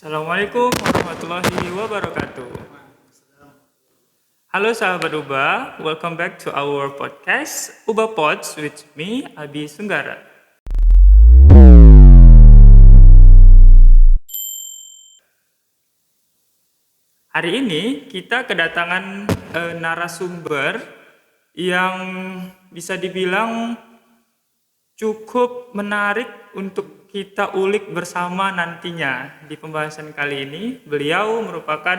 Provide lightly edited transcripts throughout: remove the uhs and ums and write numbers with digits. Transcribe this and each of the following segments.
Assalamualaikum warahmatullahi wabarakatuh. Halo sahabat Uba, welcome back to our podcast Uba Pods with me, Abi Sunggara. Hari ini kita kedatangan narasumber yang bisa dibilang cukup menarik untuk kita ulik bersama nantinya. Di pembahasan kali ini, beliau merupakan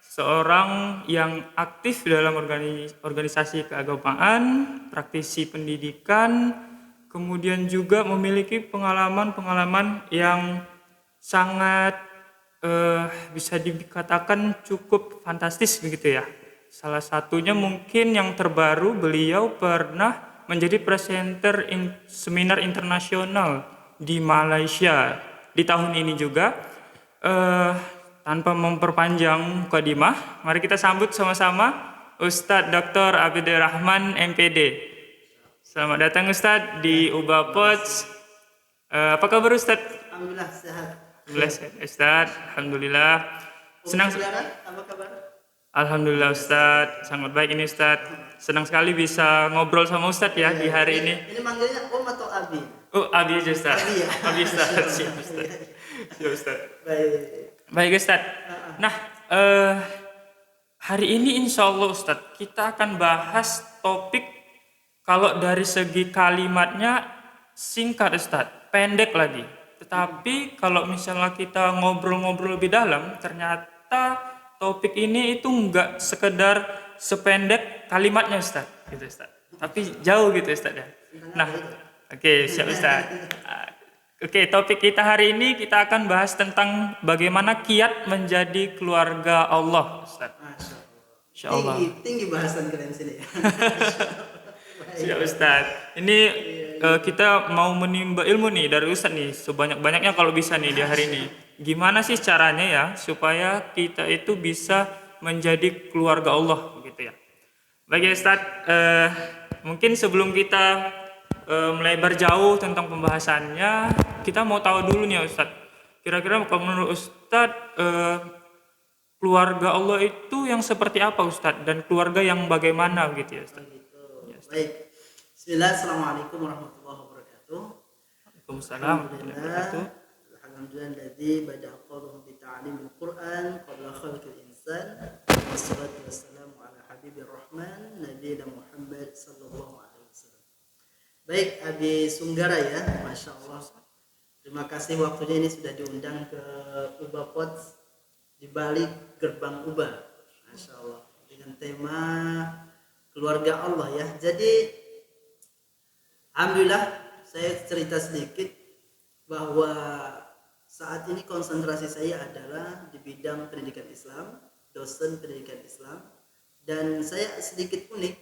seorang yang aktif dalam organisasi keagamaan, praktisi pendidikan, kemudian juga memiliki pengalaman-pengalaman yang sangat bisa dikatakan cukup fantastis begitu ya. Salah satunya mungkin yang terbaru, beliau pernah menjadi presenter seminar internasional di Malaysia di tahun ini juga. Tanpa memperpanjang mukadimah, mari kita sambut sama-sama Ustadz Dr. Abdurrahman MPD. Selamat datang Ustadz di Uba Pods. Apa kabar Ustadz? Alhamdulillah sehat. Alhamdulillah sehat Ustadz. Alhamdulillah. Senang. Apa kabar? Alhamdulillah Ustadz, sangat baik ini Ustadz. Senang sekali bisa ngobrol sama Ustadz ya di hari ini. Ini manggilnya Om atau Abi? Oh, Abi aja Ustadz. Abi ya? Abi Ustadz, siap Ustadz. Siap Ustadz. Baik Ustadz. Nah, hari ini insya Allah Ustadz, kita akan bahas topik, kalau dari segi kalimatnya singkat Ustadz, pendek lagi. Tetapi kalau misalnya kita ngobrol-ngobrol lebih dalam, ternyata topik ini itu enggak sekedar sependek kalimatnya Ustadz, gitu Ustadz. Tapi jauh gitu Ustadz ya. Nah, oke, siap Ustadz. Oke, topik kita hari ini kita akan bahas tentang bagaimana kiat menjadi keluarga Allah, Ustaz. Masya Allah. Tinggi bahasan kalian sini. Siap Ustaz. Ini kita mau menimba ilmu nih dari Ustaz nih, sebanyak-banyaknya kalau bisa nih di hari ini. Gimana sih caranya ya supaya kita itu bisa menjadi keluarga Allah, begitu ya. Baik ya Ustaz, mungkin sebelum kita melebar jauh tentang pembahasannya, kita mau tahu dulu nih Ustadz, kira-kira kalau menurut Ustadz keluarga Allah itu yang seperti apa Ustadz, dan keluarga yang bagaimana gitu ya Ustadz? Ya, Baik, bismillah, assalamualaikum warahmatullahi wabarakatuh. Waalaikumsalam warahmatullahi wabarakatuh. Alhamdulillah bada'a qawluhu bita'alimil Qur'an qabla khalqil insan, wassalatu wassalamu ala habibir rahman nabiyina Muhammad sallallahu alaihi wasallam. Baik, Abi Sunggara ya, Masya Allah. Terima kasih waktunya ini sudah diundang ke Uba Pods di balik gerbang Uba, Masya Allah. Dengan tema keluarga Allah ya. Jadi, Alhamdulillah saya cerita sedikit bahwa saat ini konsentrasi saya adalah di bidang pendidikan Islam, dosen pendidikan Islam, dan saya sedikit unik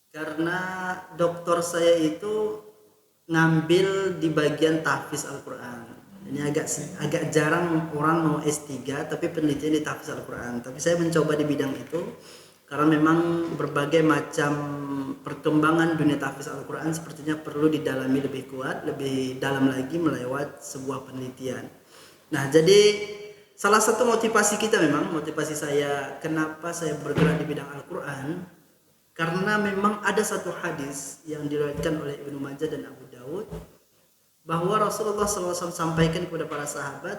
karena doktor saya itu ngambil di bagian tahfiz Al-Quran. Ini agak jarang orang mau S3 tapi penelitian di tahfiz Al-Quran. Tapi saya mencoba di bidang itu karena memang berbagai macam perkembangan dunia tahfiz Al-Quran sepertinya perlu didalami lebih kuat, lebih dalam lagi melewat sebuah penelitian. Nah, jadi salah satu motivasi saya kenapa saya bergerak di bidang Al-Quran, karena memang ada satu hadis yang diriwayatkan oleh Ibnu Majah dan Abu Daud bahwa Rasulullah SAW sampaikan kepada para sahabat,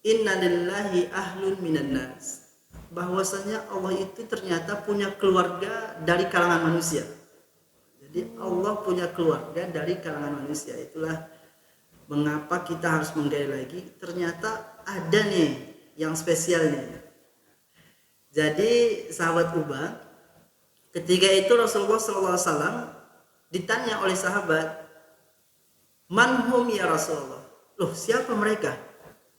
Inna lillahi ahlun minan nas, bahwasanya Allah itu ternyata punya keluarga dari kalangan manusia. Jadi Allah punya keluarga dari kalangan manusia. Itulah mengapa kita harus menggali lagi, ternyata ada nih yang spesial nih. Jadi sahabat Uba, ketika itu Rasulullah SAW ditanya oleh sahabat, manhum ya Rasulullah? Loh, siapa mereka?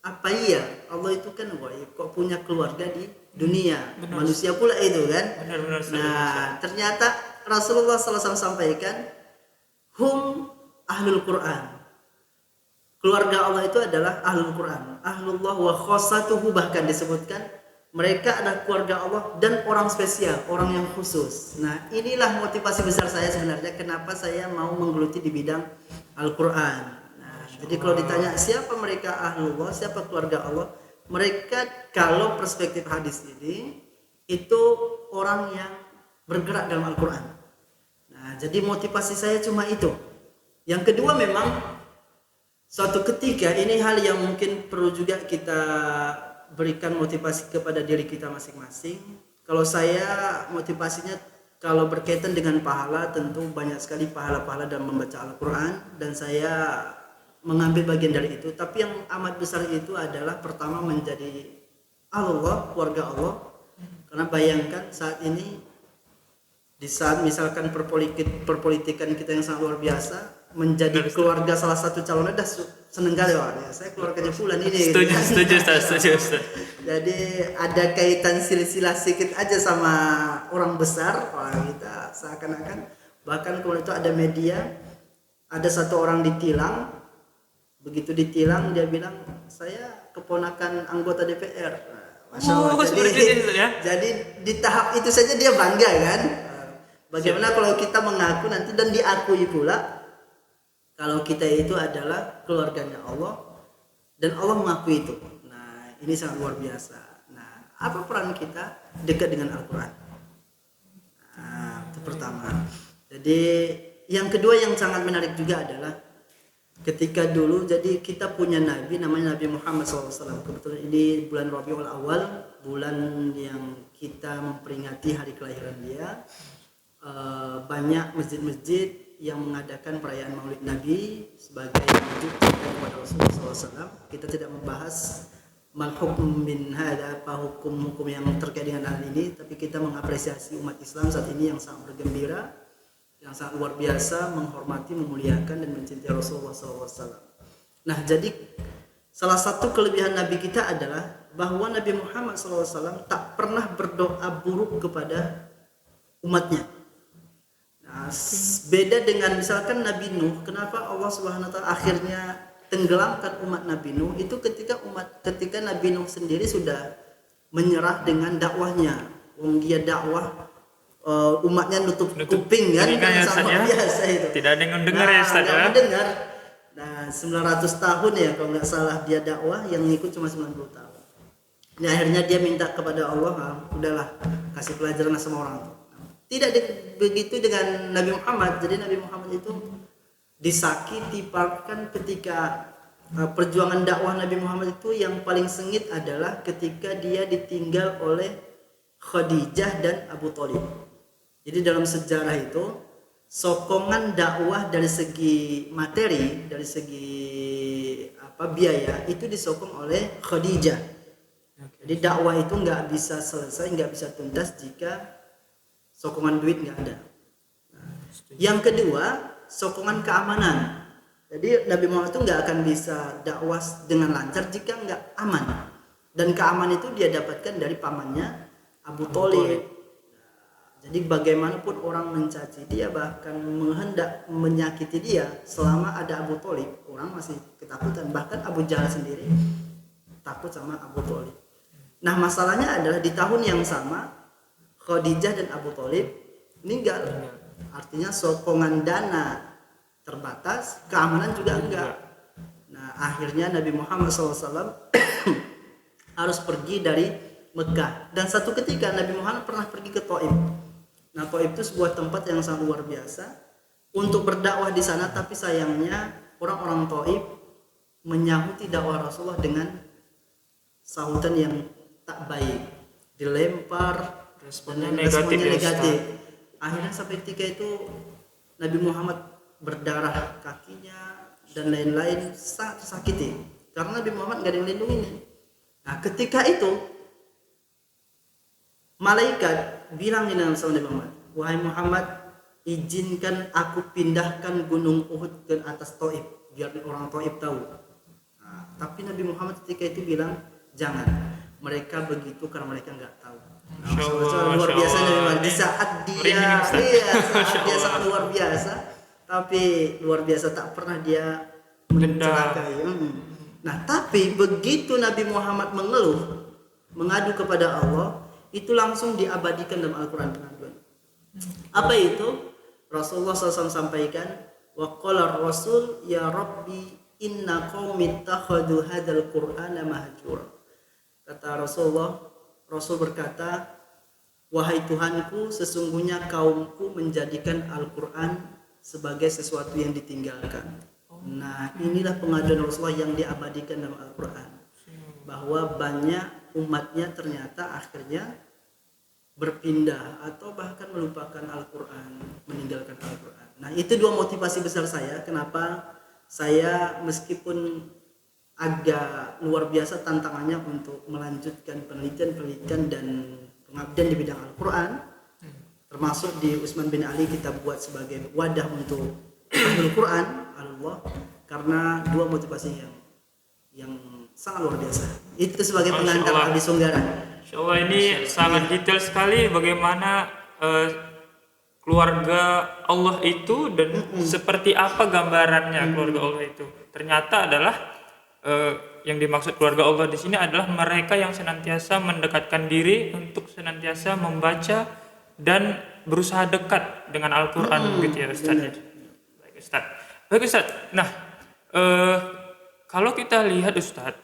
Apa iya? Allah itu kan kok punya keluarga di dunia. Benar. Manusia pula itu kan? Benar. Nah, ternyata Rasulullah SAW sampaikan, hum ahlul Quran. Keluarga Allah itu adalah ahlul Quran. Ahlullah wa khossatuhu, bahkan disebutkan mereka adalah keluarga Allah dan orang spesial, orang yang khusus. Nah, inilah motivasi besar saya sebenarnya kenapa saya mau menggeluti di bidang Al-Quran. Nah, Jadi kalau ditanya siapa mereka ahlullah, siapa keluarga Allah, mereka kalau perspektif hadis ini itu orang yang bergerak dalam Al-Quran. Nah, jadi motivasi saya cuma itu. Yang kedua memang suatu ketika ini hal yang mungkin perlu juga kita berikan motivasi kepada diri kita masing-masing. Kalau saya motivasinya kalau berkaitan dengan pahala, tentu banyak sekali pahala-pahala dalam membaca Al-Quran dan saya mengambil bagian dari itu. Tapi yang amat besar itu adalah pertama menjadi Allah, keluarga Allah. Karena bayangkan saat ini di saat misalkan perpolitikan kita yang sangat luar biasa, menjadi keluarga salah satu calon udah seneng kali ya. Saya keluarganya Fulan ini. Setuju. Jadi ada kaitan silsilah sedikit aja sama orang besar. Wah, kita seakan-akan bahkan kalau itu ada media, ada satu orang ditilang. Begitu ditilang dia bilang saya keponakan anggota DPR. Masya Allah. Jadi di tahap itu saja dia bangga kan. Bagaimana kalau kita mengaku nanti dan diakui pula kalau kita itu adalah keluarganya Allah dan Allah mengakui itu. Nah, ini sangat luar biasa. Nah, apa peran kita dekat dengan Al-Quran? Nah, itu pertama. Jadi yang kedua yang sangat menarik juga adalah ketika dulu jadi kita punya nabi namanya Nabi Muhammad SAW. Kebetulan ini bulan Rabiul Awal, bulan yang kita memperingati hari kelahiran dia. Banyak masjid-masjid yang mengadakan perayaan Maulid Nabi sebagai wujud cinta kepada Rasulullah SAW. Kita tidak membahas hukum min hada, apa hukum yang terkait dengan hal ini, tapi kita mengapresiasi umat Islam saat ini yang sangat bergembira, yang sangat luar biasa menghormati, memuliakan dan mencintai Rasulullah SAW. Nah, jadi salah satu kelebihan Nabi kita adalah bahwa Nabi Muhammad SAW tak pernah berdoa buruk kepada umatnya. Nah, beda dengan misalkan Nabi Nuh, kenapa Allah Subhanahu wa taala akhirnya tenggelamkan umat Nabi Nuh itu ketika Nabi Nuh sendiri sudah menyerah dengan dakwahnya. Dia dakwah umatnya nutup kuping kan sama biasa itu. Tidak ada yang mendengar ya Ustaz ya. Mendengar. Nah, 900 tahun ya kalau nggak salah dia dakwah, yang ngikut cuma 90 tahun. Nah, akhirnya dia minta kepada Allah, udahlah kasih pelajaran sama orang. Tidak begitu dengan Nabi Muhammad. Jadi Nabi Muhammad itu disakiti bahkan ketika perjuangan dakwah Nabi Muhammad itu yang paling sengit adalah ketika dia ditinggal oleh Khadijah dan Abu Thalib. Jadi dalam sejarah itu sokongan dakwah dari segi materi, dari segi biaya itu disokong oleh Khadijah. Jadi dakwah itu nggak bisa selesai, nggak bisa tuntas jika sokongan duit nggak ada. Yang kedua, sokongan keamanan. Jadi Nabi Muhammad itu nggak akan bisa dakwah dengan lancar jika nggak aman. Dan keamanan itu dia dapatkan dari pamannya Abu Thalib. Jadi bagaimanapun orang mencaci dia, bahkan menghendak menyakiti dia, selama ada Abu Thalib, orang masih ketakutan. Bahkan Abu Jahal sendiri takut sama Abu Thalib. Nah, masalahnya adalah di tahun yang sama Khadijah dan Abu Thalib meninggal. Artinya sokongan dana terbatas, keamanan juga enggak. Nah, akhirnya Nabi Muhammad SAW harus pergi dari Mekah. Dan satu ketika Nabi Muhammad pernah pergi ke Thaif. Nah, Thaif itu sebuah tempat yang sangat luar biasa untuk berdakwah di sana, tapi sayangnya orang-orang Thaif menyahuti dakwah Rasulullah dengan sahutan yang tak baik, dilempar, responnya negatif. Akhirnya sampai ketika itu Nabi Muhammad berdarah kakinya dan lain-lain, sangat tersakiti karena Nabi Muhammad gak ada yang lindungi. Nah, ketika itu malaikat bilang di dalam Nabi Muhammad, wahai Muhammad, izinkan aku pindahkan gunung Uhud ke atas Thaif biar orang Thaif tahu. Nah, tapi Nabi Muhammad ketika itu bilang jangan, mereka begitu karena mereka nggak tahu. Luar biasa memang di saat dia dia sangat luar biasa, tapi luar biasa tak pernah dia mencelakai. Nah, tapi begitu Nabi Muhammad mengeluh, mengadu kepada Allah, itu langsung diabadikan dalam Al-Quran. Apa itu? Rasulullah SAW sampaikan, wa qala Rasul ya Rabbi inna qaumi ittakhadhu hadzal qur'ana mahjura. Kata Rasulullah, Rasul berkata, wahai Tuhanku, sesungguhnya kaumku menjadikan Al-Qur'an sebagai sesuatu yang ditinggalkan. Nah, inilah pengaduan Rasulullah yang diabadikan dalam Al-Qur'an, bahwa banyak umatnya ternyata akhirnya berpindah atau bahkan melupakan Al-Qur'an, meninggalkan Al-Qur'an. Nah, itu dua motivasi besar saya kenapa saya meskipun agak luar biasa tantangannya untuk melanjutkan penelitian dan pengabdian di bidang Al-Quran, termasuk di Utsman bin Ali kita buat sebagai wadah untuk Al-Quran Allah, karena dua motivasi yang sangat luar biasa. Itu sebagai pengantar Abdi Songgara. Insyaallah ini sangat detail sekali bagaimana keluarga Allah itu dan seperti apa gambarannya keluarga Allah itu. Ternyata adalah yang dimaksud keluarga Allah di sini adalah mereka yang senantiasa mendekatkan diri untuk senantiasa membaca dan berusaha dekat dengan Al-Quran gitu ya Ustaz. Baik Ustaz. Nah, kalau kita lihat Ustaz,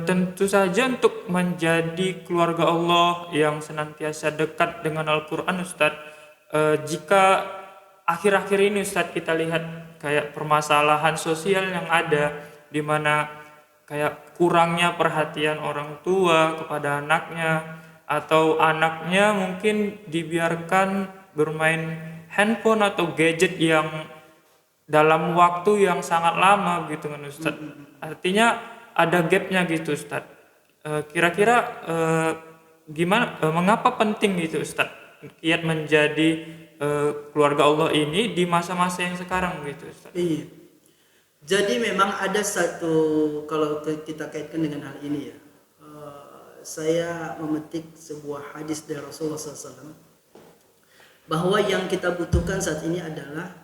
tentu saja untuk menjadi keluarga Allah yang senantiasa dekat dengan Al-Quran Ustaz, jika akhir-akhir ini Ustaz kita lihat kayak permasalahan sosial yang ada di mana kayak kurangnya perhatian orang tua kepada anaknya, atau anaknya mungkin dibiarkan bermain handphone atau gadget yang dalam waktu yang sangat lama gitu kan Ustaz. Artinya ada gapnya gitu Ustaz. Kira-kira gimana, mengapa penting gitu Ustaz kiat menjadi keluarga Allah ini di masa-masa yang sekarang gitu Ustaz? Iya. Jadi memang ada satu, kalau kita kaitkan dengan hal ini ya, saya memetik sebuah hadis dari Rasulullah SAW, bahwa yang kita butuhkan saat ini adalah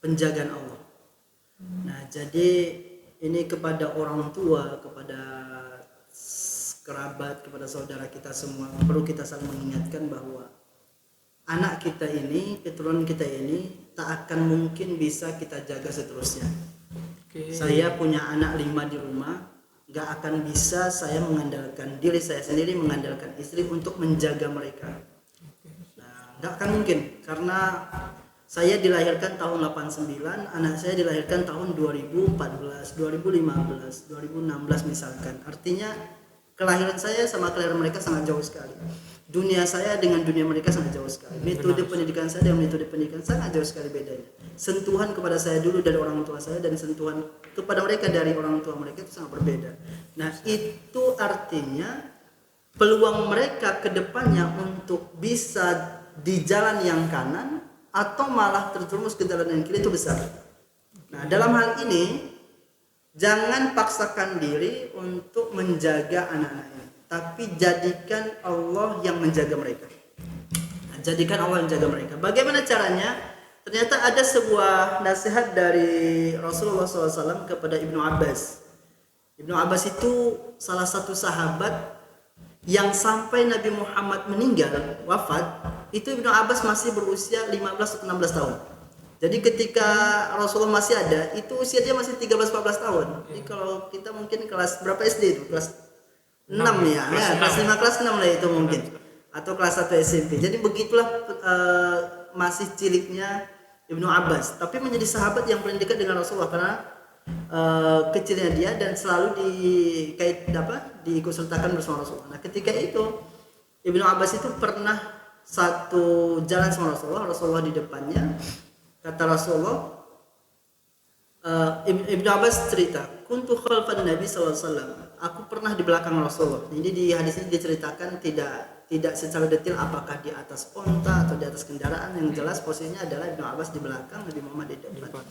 penjagaan Allah. Nah, jadi ini kepada orang tua, kepada kerabat, kepada saudara kita semua, perlu kita saling mengingatkan bahwa anak kita ini, keturunan kita ini tak akan mungkin bisa kita jaga seterusnya. Saya punya anak 5 di rumah, gak akan bisa saya mengandalkan diri saya sendiri, mengandalkan istri untuk menjaga mereka. Nah, gak akan mungkin, karena saya dilahirkan tahun 89, anak saya dilahirkan tahun 2014, 2015, 2016 misalkan. Artinya kelahiran saya sama kelahiran mereka sangat jauh sekali. Dunia saya dengan dunia mereka sangat jauh sekali. Metode pendidikan saya dengan metode pendidikan sangat jauh sekali bedanya. Sentuhan kepada saya dulu dari orang tua saya dan sentuhan kepada mereka dari orang tua mereka itu sangat berbeda. Nah, itu artinya peluang mereka ke depannya untuk bisa di jalan yang kanan atau malah terjerumus ke jalan yang kiri itu besar. Nah, dalam hal ini jangan paksakan diri untuk menjaga anak-anak ini, tapi jadikan Allah yang menjaga mereka. Nah, jadikan Allah yang menjaga mereka. Bagaimana caranya? Ternyata ada sebuah nasihat dari Rasulullah SAW kepada Ibnu Abbas. Ibnu Abbas itu salah satu sahabat yang sampai Nabi Muhammad meninggal, wafat, itu Ibnu Abbas masih berusia 15 atau 16 tahun. Jadi ketika Rasulullah masih ada, itu usia dia masih 13-14 tahun. Jadi kalau kita mungkin kelas berapa SD itu? Kelas 6 ya, kelas 5, kelas 6 lah itu mungkin. Atau kelas 1 SMP. Jadi begitulah masih ciliknya Ibnu Abbas. Tapi menjadi sahabat yang paling dekat dengan Rasulullah karena kecilnya dia dan selalu diikutsertakan bersama Rasulullah. Nah, ketika itu Ibnu Abbas itu pernah satu jalan sama Rasulullah di depannya. Kata Rasulullah, Ibnu Abbas cerita, kuntu khalfan Nabi SAW. Aku pernah di belakang Rasulullah. Jadi di hadis ini diceritakan tidak secara detail apakah di atas onta atau di atas kendaraan. Yang jelas posisinya adalah Ibnu Abbas di belakang, Nabi Muhammad di depan.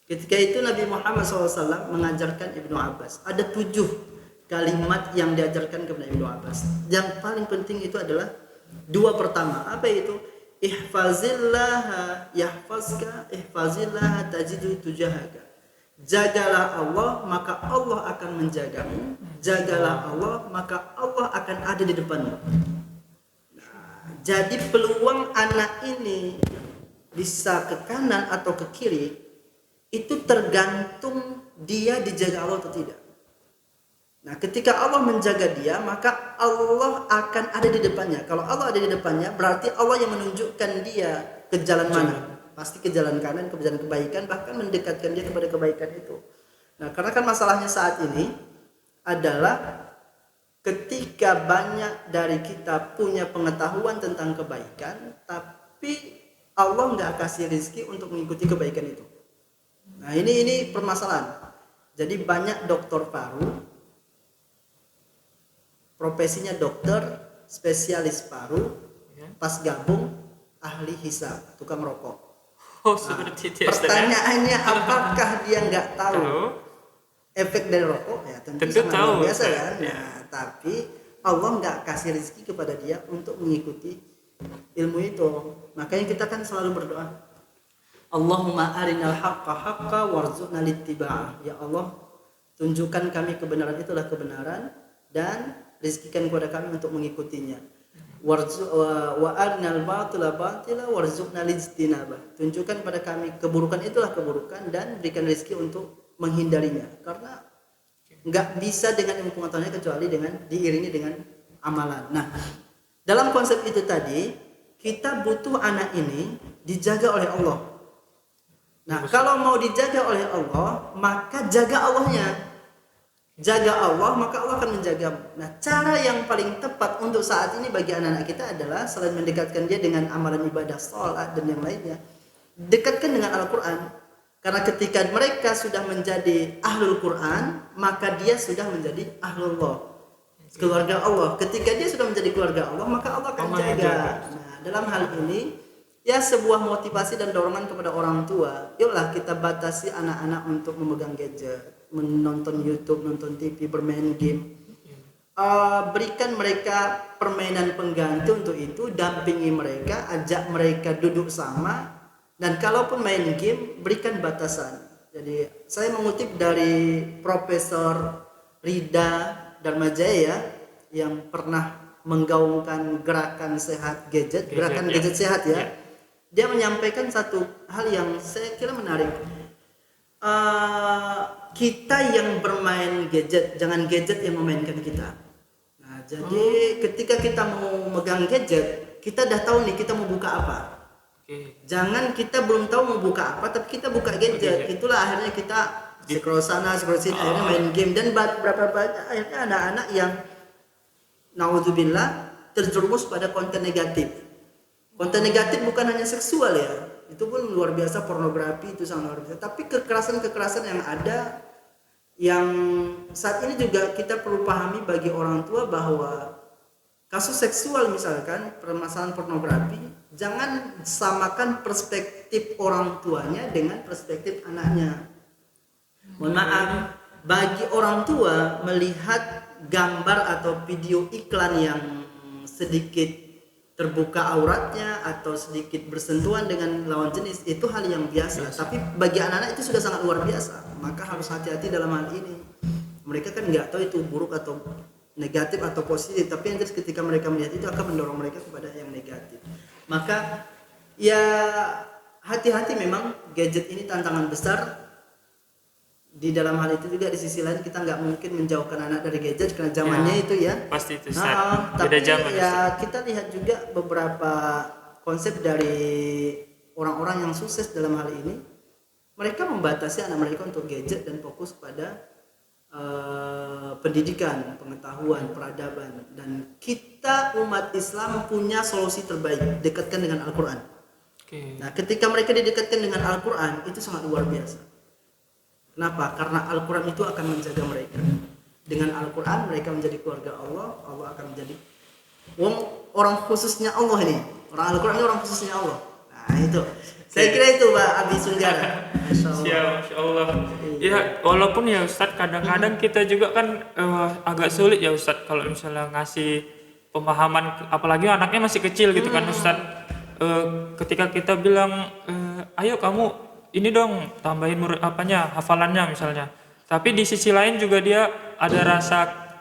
Ketika itu Nabi Muhammad SAW mengajarkan Ibnu Abbas. Ada 7 kalimat yang diajarkan kepada Ibnu Abbas. Yang paling penting itu adalah 2 pertama. Apa itu? Ihfazillaha yahfazka, ihfazillaha tajidu tujahaka. Jagalah Allah, maka Allah akan menjagamu. Jagalah Allah, maka Allah akan ada di depanmu. Nah, jadi peluang anak ini bisa ke kanan atau ke kiri itu tergantung dia dijaga Allah atau tidak. Nah, ketika Allah menjaga dia, maka Allah akan ada di depannya. Kalau Allah ada di depannya, berarti Allah yang menunjukkan dia ke jalan mana. Pasti ke jalan kanan, ke jalan kebaikan, bahkan mendekatkan dia kepada kebaikan itu. Nah, karena kan masalahnya saat ini adalah ketika banyak dari kita punya pengetahuan tentang kebaikan, tapi Allah nggak kasih rezeki untuk mengikuti kebaikan itu. Nah, ini permasalahan. Jadi banyak dokter paru, profesinya dokter, spesialis paru, pas gabung ahli hisab, tukang rokok. Oh, seperti itu. Pertanyaannya, apakah dia nggak tahu efek dari rokok? Ya tentu sangat tahu. luar biasa kan. Ya. Nah, tapi Allah nggak kasih rezeki kepada dia untuk mengikuti ilmu itu. Makanya kita kan selalu berdoa, Allahumma arinal haqqa haqqa warzuqna littiba'ah. Ya Allah, tunjukkan kami kebenaran itulah kebenaran dan rezekikan kepada kami untuk mengikutinya. Wa arinal batila batila warzuqna lijtinabah. Tunjukkan pada kami keburukan itulah keburukan dan berikan rezeki untuk menghindarinya. Karena nggak bisa dengan ilmu pengetahuannya kecuali dengan diiringi dengan amalan. Nah, dalam konsep itu tadi, kita butuh anak ini dijaga oleh Allah. Nah, kalau mau dijaga oleh Allah, maka jaga Allahnya. Jaga Allah, maka Allah akan menjagamu. Nah, cara yang paling tepat untuk saat ini bagi anak-anak kita adalah selain mendekatkan dia dengan amalan ibadah, sholat dan yang lainnya, dekatkan dengan Al-Quran. Karena ketika mereka sudah menjadi ahlul Quran, maka dia sudah menjadi ahlullah, keluarga Allah. Ketika dia sudah menjadi keluarga Allah, maka Allah akan jaga. Nah, dalam hal ini, ya sebuah motivasi dan dorongan kepada orang tua. Yuklah kita batasi anak-anak untuk memegang gadget, menonton YouTube, nonton TV, bermain game. Berikan mereka permainan pengganti untuk itu, dampingi mereka, ajak mereka duduk sama, dan kalaupun main game, berikan batasan. Jadi saya mengutip dari Profesor Rida Dharmajaya yang pernah menggaungkan gerakan sehat gadget, gerakan gadget sehat ya. Dia menyampaikan satu hal yang saya kira menarik. Kita yang bermain gadget, jangan gadget yang memainkan kita. Nah, jadi ketika kita mau megang gadget, kita udah tahu nih kita mau buka apa. Jangan kita belum tahu mau buka apa, tapi kita buka gadget. Itulah akhirnya kita scroll sana, scroll sini, akhirnya main game. Dan berapa banyak akhirnya anak-anak yang naudzubillah terjerumus pada konten negatif. Konten negatif bukan hanya seksual ya, itu pun luar biasa, pornografi itu sangat luar biasa. Tapi kekerasan-kekerasan yang ada, yang saat ini juga kita perlu pahami bagi orang tua bahwa kasus seksual misalkan, permasalahan pornografi, jangan samakan perspektif orang tuanya dengan perspektif anaknya. Mohon maaf, bagi orang tua melihat gambar atau video iklan yang sedikit terbuka auratnya atau sedikit bersentuhan dengan lawan jenis itu hal yang biasa. Tapi bagi anak-anak itu sudah sangat luar biasa. Maka harus hati-hati dalam hal ini. Mereka kan nggak tahu itu buruk atau negatif atau positif, tapi nanti ketika mereka melihat itu akan mendorong mereka kepada yang negatif. Maka ya hati-hati, memang gadget ini tantangan besar. Di dalam hal itu juga di sisi lain kita nggak mungkin menjauhkan anak dari gadget karena zamannya itu ya. Pasti itu. Tapi ya kita lihat juga beberapa konsep dari orang-orang yang sukses dalam hal ini. Mereka membatasi anak mereka untuk gadget dan fokus pada pendidikan, pengetahuan, peradaban. Dan kita umat Islam punya solusi terbaik, dekatkan dengan Al-Quran. Nah, ketika mereka didekatkan dengan Al-Quran itu sangat luar biasa. Kenapa? Karena Al-Quran itu akan menjaga mereka. Dengan Al-Quran mereka menjadi keluarga Allah. Allah akan menjadi orang khususnya Allah ini. Orang Al-Quran ini orang khususnya Allah. Nah itu, saya kira itu Pak Abi Sunggara. Masya Allah. Ya walaupun ya Ustadz kadang-kadang kita juga kan agak sulit ya Ustadz kalau misalnya ngasih pemahaman, apalagi anaknya masih kecil gitu kan Ustadz. Ketika kita bilang ayo kamu ini dong tambahin hafalannya misalnya, tapi di sisi lain juga dia ada rasa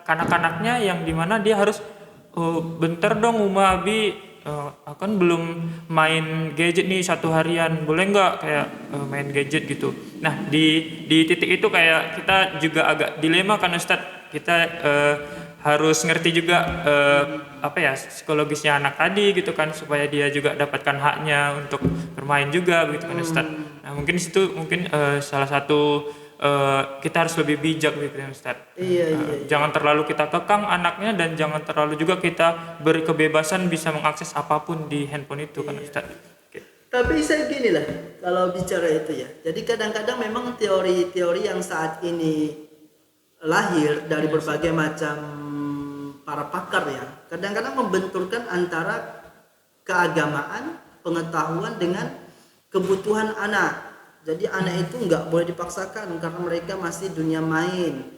kanak-kanaknya yang dimana dia harus bentar dong Uma Abi aku kan belum main gadget nih satu harian, boleh nggak kayak main gadget gitu. Nah di titik itu kayak kita juga agak dilema kan Ustadz, kita harus ngerti juga apa ya psikologisnya anak tadi gitu kan, supaya dia juga dapatkan haknya untuk bermain juga begitu kan Ustadz. Nah mungkin situ mungkin salah satu kita harus lebih bijak gitu ya Ustadz. Iya. Jangan terlalu kita kekang anaknya, dan jangan terlalu juga kita beri kebebasan bisa mengakses apapun di handphone itu kan Ustadz. Oke. Tapi saya gini lah, kalau bicara itu ya. Jadi kadang-kadang memang teori-teori yang saat ini lahir dari berbagai macam para pakar ya, kadang-kadang membenturkan antara keagamaan, pengetahuan dengan kebutuhan anak. Jadi anak itu nggak boleh dipaksakan karena mereka masih dunia main.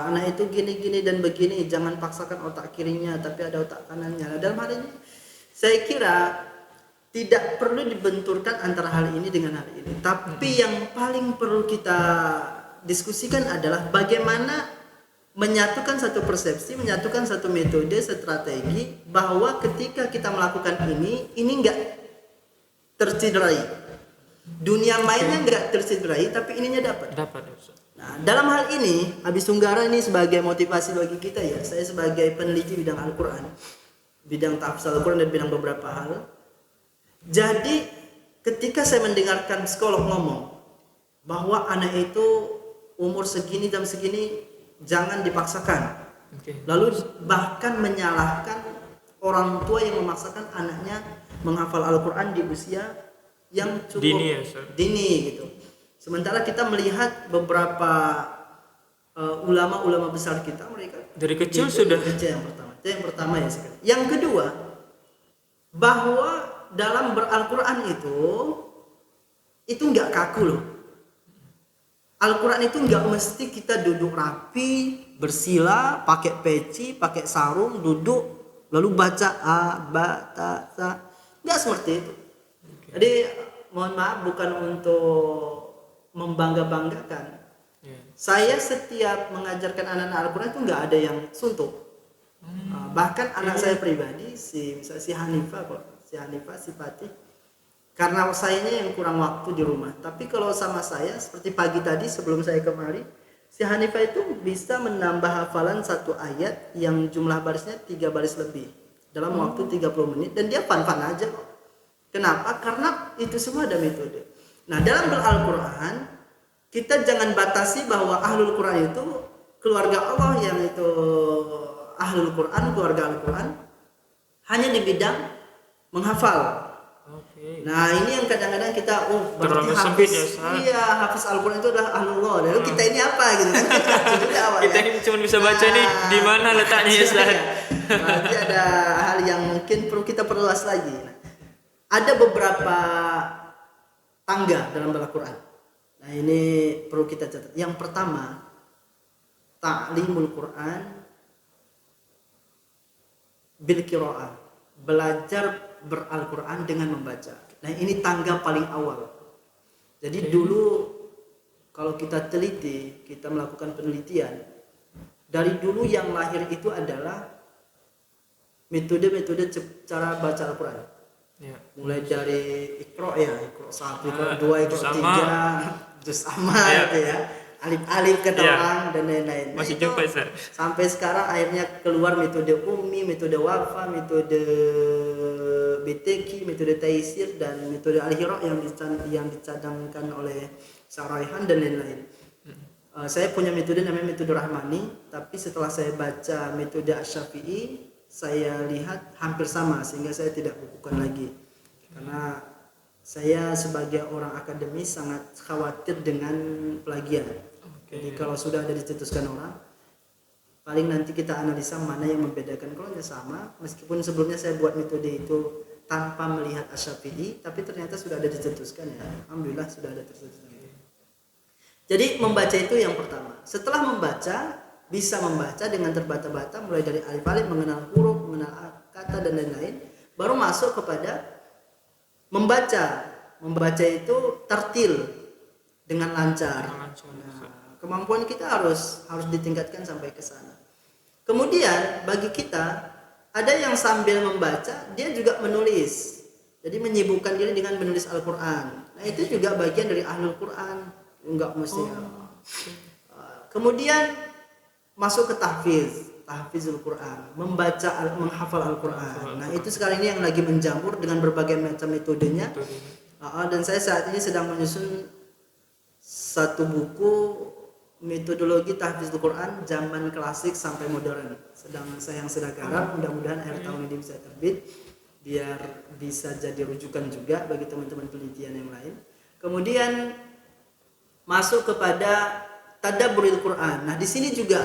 Anak itu gini-gini dan begini, jangan paksakan otak kirinya tapi ada otak kanannya. Nah, dalam hal ini saya kira tidak perlu dibenturkan antara hal ini dengan hal ini. Tapi yang paling perlu kita diskusikan adalah bagaimana menyatukan satu persepsi, menyatukan satu metode, strategi bahwa ketika kita melakukan ini nggak tercederai. Dunia mainnya nggak tercederai, tapi ininya dapat. Nah, dalam hal ini, Habis Sunggara ini sebagai motivasi bagi kita ya. Saya sebagai peneliti bidang Al-Quran, bidang tafsir Al-Quran dan bidang beberapa hal. Jadi, ketika saya mendengarkan psikolog ngomong bahwa anak itu umur segini jam segini jangan dipaksakan. Lalu bahkan menyalahkan orang tua yang memaksakan anaknya menghafal Al-Quran di usia yang cukup dini gitu. Sementara kita melihat beberapa ulama-ulama besar kita, mereka dari kecil sudah. Itu yang pertama ya sekali. Yang kedua, bahwa dalam beral-Quran itu nggak kaku loh. Al-Quran itu nggak mesti kita duduk rapi, bersila, pakai peci, pakai sarung, duduk lalu baca nggak seperti itu. Jadi mohon maaf, bukan untuk membangga-banggakan. Saya setiap mengajarkan anak-anak Al-Quran itu nggak ada yang suntuk. Bahkan anak saya pribadi, si Hanifah, si Fatih, karena sayanya yang kurang waktu di rumah. Tapi kalau sama saya, seperti pagi tadi sebelum saya kemari, si Hanifah itu bisa menambah hafalan satu ayat yang jumlah barisnya 3 baris lebih dalam waktu 30 menit, dan dia fun-fun aja kok. Kenapa? Karena itu semua ada metode. Nah, dalam Al-Quran kita jangan batasi bahwa Ahlul Quran itu keluarga Allah yang itu Ahlul Quran, keluarga Al-Quran hanya di bidang menghafal. Nah, ini yang kadang-kadang kita berarti hafiz Al-Quran itu adalah Ahlullah. Lalu kita ini apa gitu kan? Kita ini cuma bisa baca nih di mana letaknya ya Ustaz. Berarti ada hal yang mungkin perlu kita perluas lagi. Nah, ada beberapa tangga dalam Al-Quran. Nah, ini perlu kita catat. Yang pertama, ta'limul Quran bil qiraah, belajar beral-Quran dengan membaca. Nah, ini tangga paling awal. Jadi dulu kalau kita teliti, kita melakukan penelitian, dari dulu yang lahir itu adalah metode-metode cara baca Al-Quran. Mulai dari Iqra 1, Iqra 2, Iqra 3, juz amal gitu ya. Alif-alif kata orang dan lain-lain. Masih jumpa Ustaz. Sampai sekarang akhirnya keluar metode Ummi, metode Wafa, metode BTQ, metode Taisir, dan metode Al-Hira yang dicadangkan oleh Saraihan dan lain-lain. Saya punya metode namanya metode Rahmani, tapi setelah saya baca metode Asy-Syafi'i, saya lihat hampir sama, sehingga saya tidak bukukan lagi. Karena saya sebagai orang akademis sangat khawatir dengan plagiat. Jadi kalau sudah ada dicetuskan orang, paling nanti kita analisa mana yang membedakan. Kalau sama, meskipun sebelumnya saya buat metode itu tanpa melihat Asy-Syafi'i, tapi ternyata sudah ada dicetuskan ya. Alhamdulillah sudah ada tercetuskan. Jadi membaca itu yang pertama. Setelah membaca, bisa membaca dengan terbata-bata, mulai dari alif-alif, mengenal huruf, mengenal kata dan lain-lain, baru masuk kepada membaca. Membaca itu tartil dengan lancar. Nah, kemampuan kita harus ditingkatkan sampai ke sana. Kemudian bagi kita Ada yang sambil membaca dia juga menulis. Jadi menyibukkan diri dengan menulis Al-Qur'an. Nah, itu juga bagian dari ahlul Qur'an. Enggak mesti. Kemudian masuk ke tahfizul Quran, menghafal Al-Quran. Nah, itu sekarang ini yang lagi menjamur dengan berbagai macam metodenya. Dan saya saat ini sedang menyusun satu buku metodologi tahfizul Quran zaman klasik sampai modern. Saya sedang garap, mudah-mudahan akhir tahun ini bisa terbit biar bisa jadi rujukan juga bagi teman-teman penelitian yang lain. Kemudian masuk kepada tadabburil Quran. Nah, di sini juga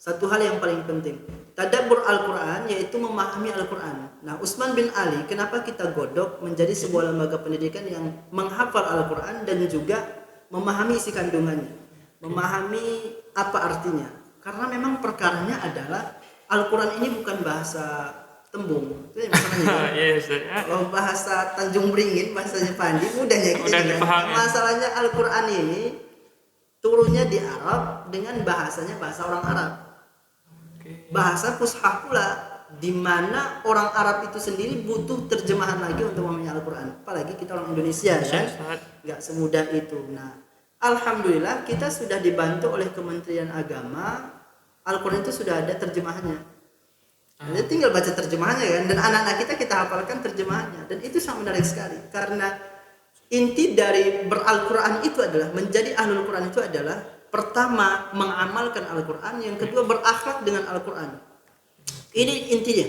satu hal yang paling penting. Tadabbur Al-Quran yaitu memahami Al-Quran. Nah, Utsman bin Ali, kenapa kita godok menjadi sebuah lembaga pendidikan yang menghafal Al-Quran dan juga memahami isi kandungannya, memahami apa artinya. Karena memang perkaranya adalah Al-Quran ini bukan bahasa tembung. Itu yang masalahnya. Kalau bahasa Tanjung Beringin, bahasanya Pandi, mudahnya gitu kan. Masalahnya Al-Quran ini turunnya di Arab dengan bahasanya bahasa orang Arab. Bahasa fushah pula, di mana orang Arab itu sendiri butuh terjemahan lagi untuk memahami Al-Quran. Apalagi kita orang Indonesia kan, nggak semudah itu. Nah, alhamdulillah kita sudah dibantu oleh Kementerian Agama. Al-Quran itu sudah ada terjemahannya. Jadi tinggal baca terjemahannya kan, dan anak-anak kita hafalkan terjemahannya. Dan itu sangat menarik sekali karena inti dari beral-Quran itu adalah menjadi ahlul Quran itu adalah pertama mengamalkan Al-Quran, yang kedua berakhlak dengan Al-Quran. Ini intinya.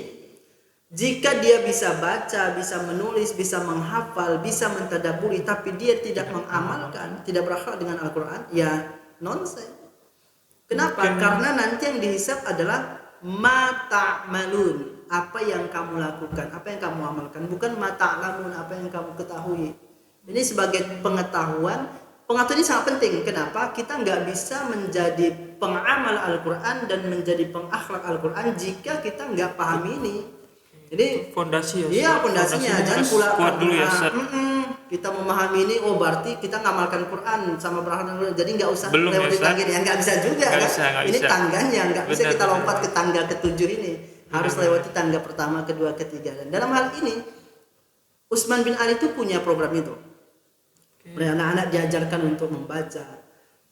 Jika dia bisa baca, bisa menulis, bisa menghafal, bisa mentadaburi, tapi dia tidak mengamalkan, tidak berakhlak dengan Al-Quran, ya nonsense. Kenapa? Karena nanti yang dihisab adalah mata malun, apa yang kamu lakukan, apa yang kamu amalkan, bukan mata lamun, apa yang kamu ketahui. Ini sebagai pengetahuan ini sangat penting. Kenapa? Kita nggak bisa menjadi pengamal Al-Quran dan menjadi pengakhlak Al-Quran jika kita nggak paham ini. Jadi fondasi ya. Iya, fondasinya. Jangan pula kuat dulu ya, kita memahami ini, berarti kita ngamalkan Quran sama berakhlak. Jadi nggak usah lewati tangga ya, nggak bisa juga kan? Ini tangganya, nggak bisa kita lompat ke tangga ketujuh ini. Harus lewati tangga pertama, kedua, ketiga. Dan dalam hal ini Utsman bin Ali itu punya program itu. Anak-anak diajarkan untuk membaca,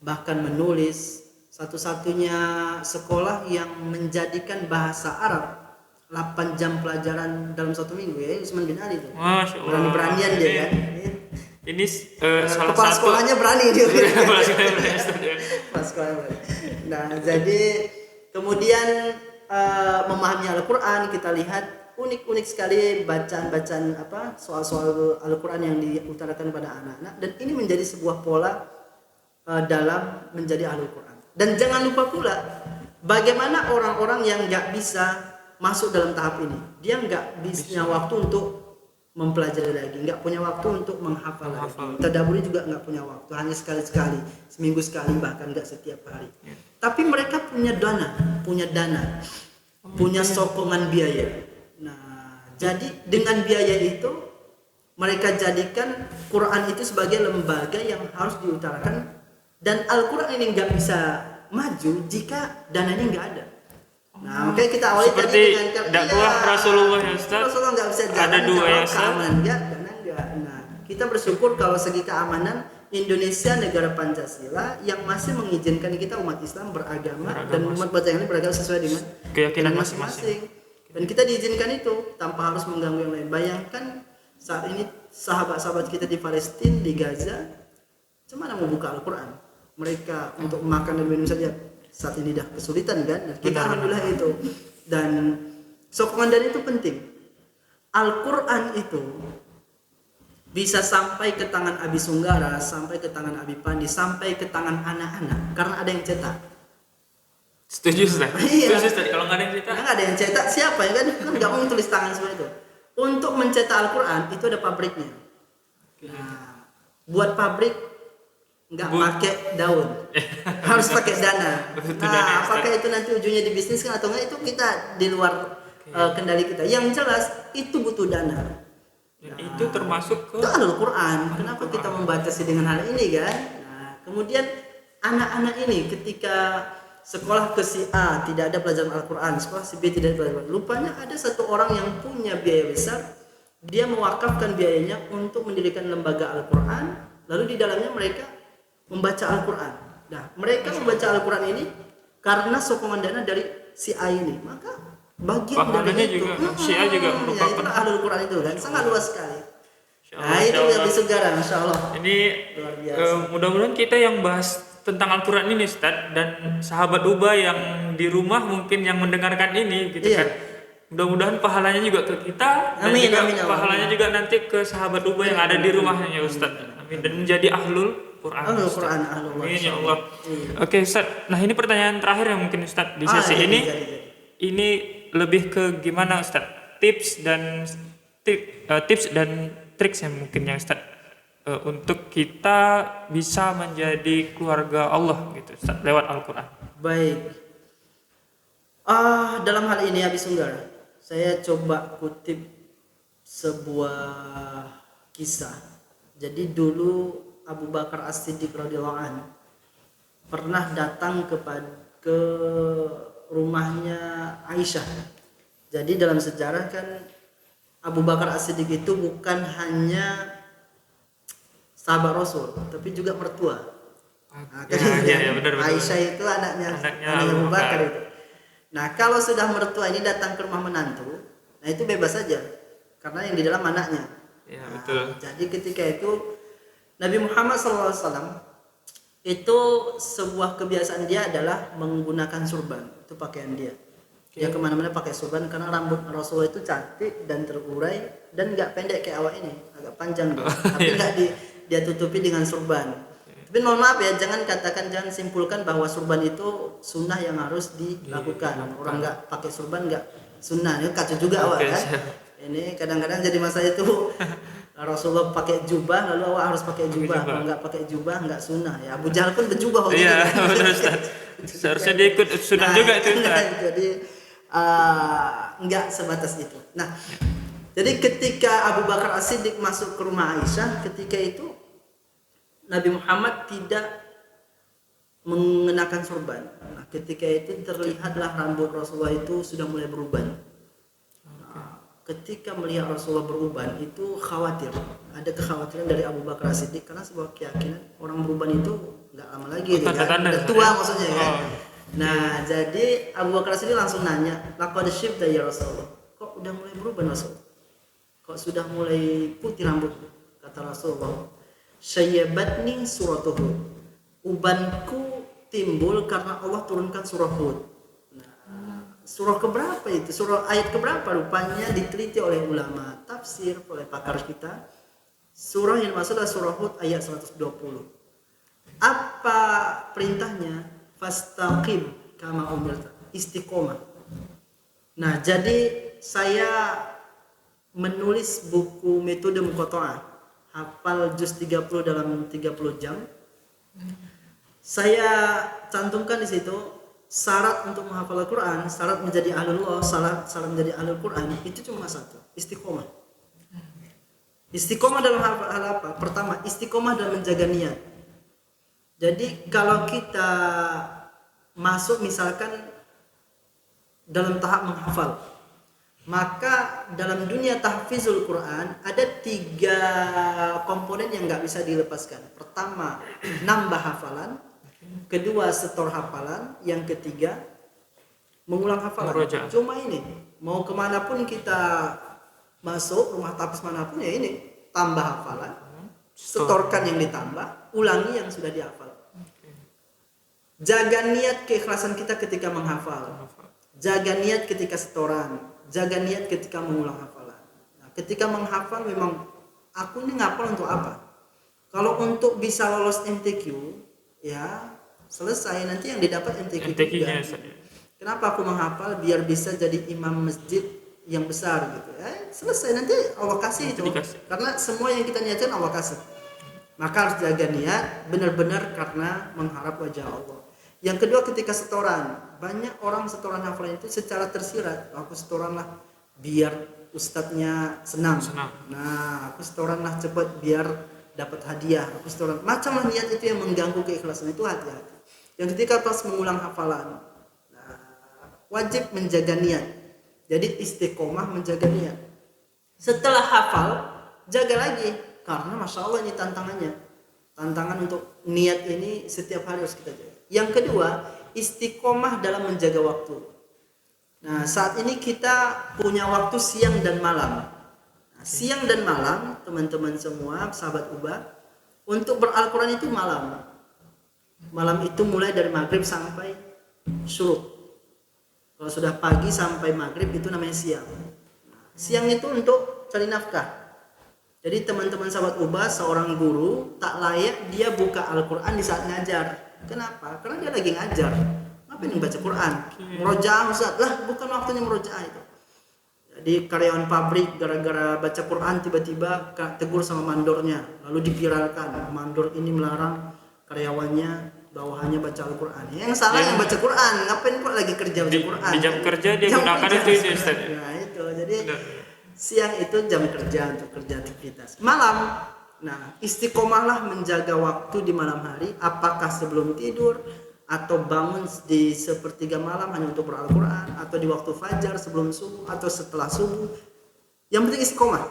bahkan menulis. Satu-satunya sekolah yang menjadikan bahasa Arab 8 jam pelajaran dalam 1 minggu ya, Utsman bin Ali itu. Berani-beranian dia kan. Ini salah kepala satu sekolahnya berani dia. Kepala sekolahnya berani. Nah, jadi kemudian memahami Al-Quran, kita lihat unik-unik sekali bacaan-bacaan soal-soal Al-Quran yang diutarakan pada anak-anak, dan ini menjadi sebuah pola dalam menjadi Ahlul Quran. Dan jangan lupa pula bagaimana orang-orang yang nggak bisa masuk dalam tahap ini, dia nggak punya waktu untuk mempelajari lagi, nggak punya waktu untuk menghafal lagi, tadabburi juga nggak punya waktu, hanya sekali-sekali, seminggu sekali, bahkan nggak setiap hari. Tapi mereka punya dana, punya sokongan biaya. Nah, jadi dengan biaya itu mereka jadikan Quran itu sebagai lembaga yang harus diutarakan, dan Al-Quran ini nggak bisa maju jika dananya nggak ada. Nah, makanya kita awali seperti tadi dengan dakwah Rasulullah ya Ustaz. Rasulullah nggak bisa jalan, ada dua ya Ustaz. Keamanan nggak, dana nggak. Nah, kita bersyukur kalau segi keamanan Indonesia negara Pancasila yang masih mengizinkan kita umat Islam beragama dan umat bangsa yang lain beragama sesuai dengan keyakinan masing-masing. Dan kita diizinkan itu tanpa harus mengganggu yang lain. Bayangkan saat ini sahabat-sahabat kita di Palestina, di Gaza, gimana mau buka Al-Quran? Mereka untuk makan dan minum saja saat ini dah kesulitan kan? Dan kita alhamdulillah itu. Dan sokongan dari itu penting. Al-Quran itu bisa sampai ke tangan Abi Sunggara, sampai ke tangan Abi Pandi, sampai ke tangan anak-anak karena ada yang cetak. Setuju Ustaz. Iya. Setuju Ustaz. Kalau nggak ada yang cetak, nggak ada yang cetak, siapa ya kan? Nggak mau tulis tangan semua itu. Untuk mencetak Al-Quran itu ada pabriknya. Nah, buat pabrik nggak pakai daun, harus pakai dana. Nah, apakah itu nanti ujungnya dibisniskan atau enggak, itu kita di luar kendali kita. Yang jelas itu butuh dana. Dan itu termasuk ke itu Al-Quran. Kenapa kita membatasi dengan hal ini kan? Nah, kemudian anak-anak ini ketika sekolah ke si A tidak ada pelajaran Al-Quran, sekolah si B tidak ada pelajaran Al-Quran. Rupanya ada satu orang yang punya biaya besar, dia mewakafkan biayanya untuk mendirikan lembaga Al-Quran, lalu di dalamnya mereka membaca Al-Quran. Nah, mereka membaca Al-Quran ini karena sokongan dana dari si A ini, maka bagian Pahalanya dari itu, juga si A juga ya merupakan itu Ahlul Quran itu kan sangat luas sekali. Insya Nah Allah, itu insya yang Allah. disegara, Masya Allah. Ini Luar biasa. mudah-mudahan kita yang bahas tentang Al-Quran ini Ustaz, dan sahabat Uba yang di rumah mungkin yang mendengarkan ini gitu Iya. kan. Mudah-mudahan pahalanya juga ke kita dan Amin, juga amin, amin. pahalanya juga nanti ke sahabat Uba yang ada di rumahnya ya Ustaz. Amin. Dan menjadi ahlul Quran. Ahlul Ustaz. Quran, ahlul Amin ya Masya Allah. Iya. Oke Ustaz. Nah, ini pertanyaan terakhir yang mungkin Ustaz di sesi jadi, ini. jadi. Ini lebih ke gimana Ustaz? Tips dan triks yang mungkin yang Ustaz untuk kita bisa menjadi keluarga Allah gitu Ustaz, lewat Al-Quran. Baik. Dalam hal ini Abi Sunggar, saya coba kutip sebuah kisah. Jadi dulu Abu Bakar As-Siddiq radhiyallahu anhu pernah datang ke rumahnya Aisyah. Jadi dalam sejarah kan Abu Bakar As-Siddiq itu bukan hanya sahabat Rasul, tapi juga mertua. Nah, Ya, benar. Aisyah itu anaknya Abu Bakar itu. Nah, kalau sudah mertua ini datang ke rumah menantu, nah itu bebas saja, karena yang di dalam anaknya. Ya, Nah, betul. jadi ketika itu Nabi Muhammad SAW itu sebuah kebiasaan dia adalah menggunakan surban, itu pakaian dia. Dia kemana-mana pakai surban karena rambut Rasulullah itu cantik dan terurai dan nggak pendek kayak awak ini, agak panjang dia. Tapi nggak dia tutupi dengan surban. Tapi mohon maaf ya, jangan simpulkan bahwa surban itu sunnah yang harus dilakukan. Orang nggak pakai surban nggak sunnah, ini kacau juga awak kan. Ini kadang-kadang jadi masalah itu Rasulullah pakai jubah, lalu awak harus pakai jubah. Kalau nggak pakai jubah nggak sunnah. Ya Abu Jahal pun berjubah waktu Iya, itu. benar Ustaz. Seharusnya dia ikut sunnah juga itu Ustaz. Jadi nggak sebatas itu. Nah, jadi ketika Abu Bakar As-Siddiq masuk ke rumah Aisyah, ketika itu Nabi Muhammad tidak mengenakan sorban. Nah, ketika itu terlihatlah rambut Rasulullah itu sudah mulai beruban. Nah, ketika melihat Rasulullah beruban itu khawatir. Ada kekhawatiran dari Abu Bakar As-Siddiq karena sebuah keyakinan orang beruban itu nggak lama lagi, udah tua maksudnya kan. Nah, jadi Abu Bakar As-Siddiq langsung nanya, "Laqad syibta ya Rasulullah?" Kok udah mulai beruban Rasul? Kok sudah mulai putih rambut? Kata Rasulullah, "Syayyabatni suratuhu." Ubanku timbul karena Allah turunkan surah Hud. Nah, surah keberapa itu? Surah ayat keberapa? Rupanya diteliti oleh ulama tafsir, oleh pakar kita. Surah yang dimaksud adalah surah Hud ayat 120. Apa perintahnya? Fastaqim kama umirta. Istiqomah. Nah, jadi saya menulis buku metode muqatta'ah, hafal juz 30 dalam 30 jam. Saya cantumkan di situ syarat untuk menghafal Al-Quran, syarat menjadi ahlullah, syarat menjadi ahlul Quran itu cuma satu, istiqomah. Istiqomah dalam hal apa? Pertama, istiqomah dalam menjaga niat. Jadi kalau kita masuk misalkan dalam tahap menghafal, maka dalam dunia tahfizul Quran ada 3 komponen yang nggak bisa dilepaskan. Pertama, nambah hafalan. Kedua, setor hafalan. Yang ketiga, mengulang hafalan. Cuma ini, mau kemanapun kita masuk, rumah tahfiz manapun ya ini, tambah hafalan, setorkan yang ditambah, ulangi yang sudah dihafal. Jaga niat keikhlasan kita ketika menghafal. Jaga niat ketika setoran. Jaga niat ketika mengulang hafalan. Nah, ketika menghafal memang aku ini ngapal untuk apa? Kalau untuk bisa lolos MTQ, ya selesai, nanti yang didapat MTQ juga. Kenapa aku menghafal? Biar bisa jadi imam masjid yang besar gitu. Selesai, nanti Allah kasih itu. Karena semua yang kita niatkan Allah kasih. Maka harus jaga niat benar-benar karena mengharap wajah Allah. Yang kedua, ketika setoran, banyak orang setoran hafalan itu secara tersirat. Aku setoran lah biar ustadznya senang. Nah, aku setoran lah cepat biar dapat hadiah. Aku setoran. Macam lah niat itu yang mengganggu keikhlasan itu, hati-hati. Yang ketiga pas mengulang hafalan. Nah, wajib menjaga niat. Jadi istiqomah menjaga niat. Setelah hafal, jaga lagi karena masya Allah ini tantangannya. Tantangan untuk niat ini setiap hari harus kita jaga. Yang kedua, istiqomah dalam menjaga waktu. Nah, saat ini kita punya waktu siang dan malam. Nah, siang dan malam, teman-teman semua, sahabat Ubah, untuk beral-Quran itu malam. Malam itu mulai dari maghrib sampai syuruk. Kalau sudah pagi sampai maghrib itu namanya siang. Siang itu untuk cari nafkah. Jadi teman-teman sahabat Ubah, seorang guru tak layak dia buka Al-Quran di saat ngajar. Kenapa? Karena dia lagi ngajar. Ngapain yang baca Quran? Murojaah Ustaz. Lah, bukan waktunya murojaah itu. Jadi karyawan pabrik gara-gara baca Quran tiba-tiba tegur sama mandornya. Lalu dipiralkan. Mandor ini melarang karyawannya bawahannya baca Al-Quran. Yang salah yang baca Quran. Ngapain kok lagi kerja baca Quran? Di jam kerja dia gunakan itu Ustaz. Nah itu. Jadi siang itu jam kerja untuk kerja aktivitas. Malam, nah istiqomahlah menjaga waktu di malam hari. Apakah sebelum tidur atau bangun di sepertiga malam hanya untuk Al-Quran, atau di waktu fajar sebelum subuh atau setelah subuh. Yang penting istiqomah.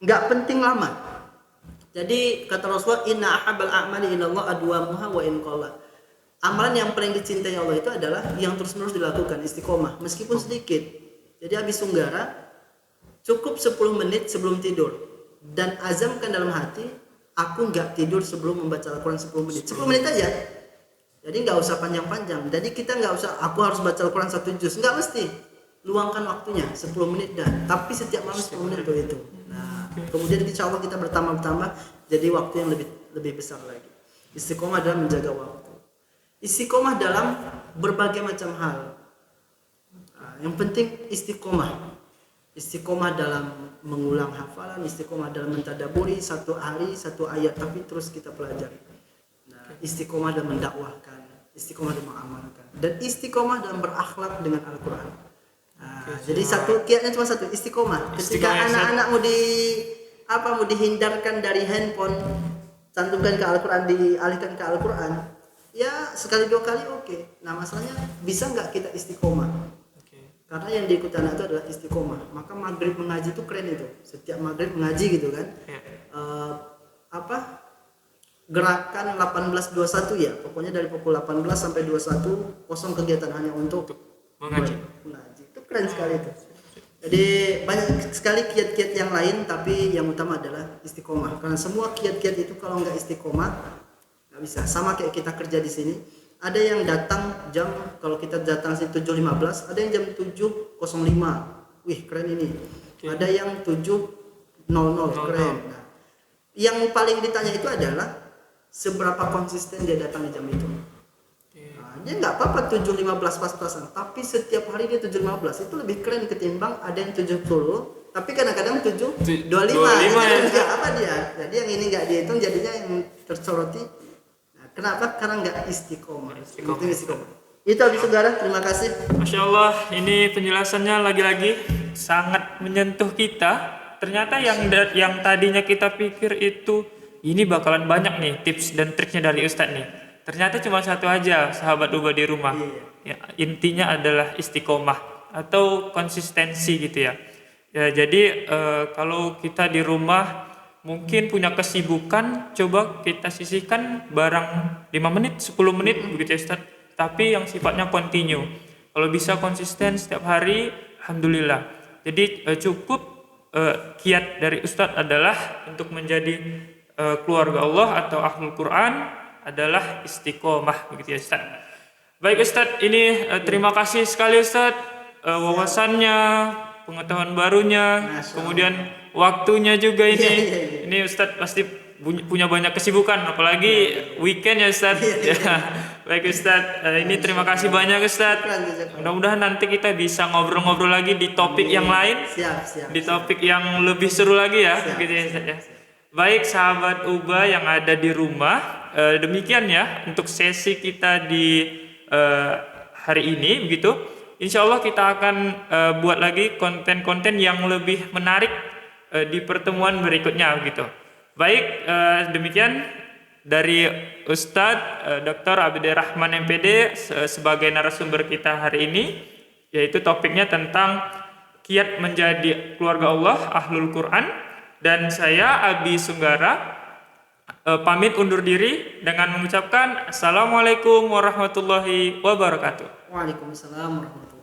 Nggak penting lama. Jadi kata Rasulullah, inna ahabbal a'mali ilallah adwamuha wa in qalla. Amalan yang paling dicintai Allah itu adalah yang terus-menerus dilakukan, istiqomah, meskipun sedikit. Jadi habis sunggara cukup 10 menit sebelum tidur dan azamkan dalam hati, aku nggak tidur sebelum membaca Al-Quran 10 menit. 10 menit aja. Jadi nggak usah panjang-panjang. Jadi kita nggak usah aku harus baca Al-Quran 1 juz, nggak mesti. Luangkan waktunya 10 menit dah. Tapi setiap malam 10 menit itu. Nah, kemudian insya Allah kita bertambah-tambah jadi waktu yang lebih besar lagi. Istiqomah dalam menjaga waktu. Istiqomah dalam berbagai macam hal. Nah, yang penting istiqomah. Istiqomah dalam mengulang hafalan, istiqomah dalam mentadaburi satu hari satu ayat tapi terus kita pelajari. Nah, istiqomah dalam mendakwahkan, istiqomah dalam mengamalkan, dan istiqomah dalam berakhlak dengan Al-Quran. Nah, jadi satu kiatnya cuma satu, istiqomah. Ketika anak-anak mau dihindarkan dari handphone, cantumkan ke Al-Quran, dialihkan ke Al-Quran, ya sekali dua kali oke. Nah masalahnya bisa nggak kita istiqomah? Karena yang diikuti anak itu adalah istiqomah. Maka maghrib mengaji itu keren itu. Setiap maghrib mengaji gitu kan. Gerakan 1821 ya. Pokoknya dari pukul 18 sampai 21 kosong kegiatan hanya untuk mengaji. Itu keren sekali itu. Jadi banyak sekali kiat-kiat yang lain, tapi yang utama adalah istiqomah. Karena semua kiat-kiat itu kalau nggak istiqomah nggak bisa. Sama kayak kita kerja di sini. Ada yang datang jam, kalau kita datang sini 7.15, ada yang jam 7.05. Wih, keren ini. Ada yang 7.00, keren. Nah, yang paling ditanya itu adalah seberapa konsisten dia datang di jam itu. Nah, dia nggak apa-apa 7.15 pas-pasan, tapi setiap hari dia 7.15. Itu lebih keren ketimbang ada yang 7.10, tapi kadang-kadang 7.25. Apa dia? Jadi yang ini nggak dihitung, jadinya yang tersoroti. Kenapa? Karena nggak istiqomah. Itu habis saudara, terima kasih. Masya Allah, ini penjelasannya lagi-lagi sangat menyentuh kita. Ternyata yang tadinya kita pikir itu ini bakalan banyak nih tips dan triknya dari Ustadz nih. Ternyata cuma satu aja, sahabat Ubah di rumah. Ya, intinya adalah istiqomah atau konsistensi gitu ya. Ya jadi kalau kita di rumah mungkin punya kesibukan, coba kita sisihkan barang 5 menit, 10 menit begitu ya Ustaz. Tapi yang sifatnya continue. Kalau bisa konsisten setiap hari, alhamdulillah. Jadi cukup kiat dari Ustaz adalah untuk menjadi keluarga Allah atau ahlul Quran adalah istiqomah begitu ya Ustaz. Baik Ustaz, ini terima kasih sekali Ustaz wawasannya, pengetahuan barunya, kemudian waktunya juga ini. Ini Ustadz pasti punya banyak kesibukan, apalagi weekend ya Ustadz. Baik Ustadz, ini terima kasih banyak Ustadz. Mudah-mudahan nanti kita bisa ngobrol-ngobrol lagi di topik yang lain, di topik yang lebih seru lagi ya. Gitu ya Ustadz ya. Baik sahabat Ubah yang ada di rumah, demikian ya untuk sesi kita di hari ini begitu. Insya Allah kita akan buat lagi konten-konten yang lebih menarik di pertemuan berikutnya gitu. Baik, demikian dari Ustadz Dr. Abdirrahman MPD sebagai narasumber kita hari ini, yaitu topiknya tentang kiat menjadi keluarga Allah, Ahlul Quran. Dan saya Abi Sunggara pamit undur diri dengan mengucapkan Assalamualaikum warahmatullahi wabarakatuh. Waalaikumsalam warahmatullahi wabarakatuh.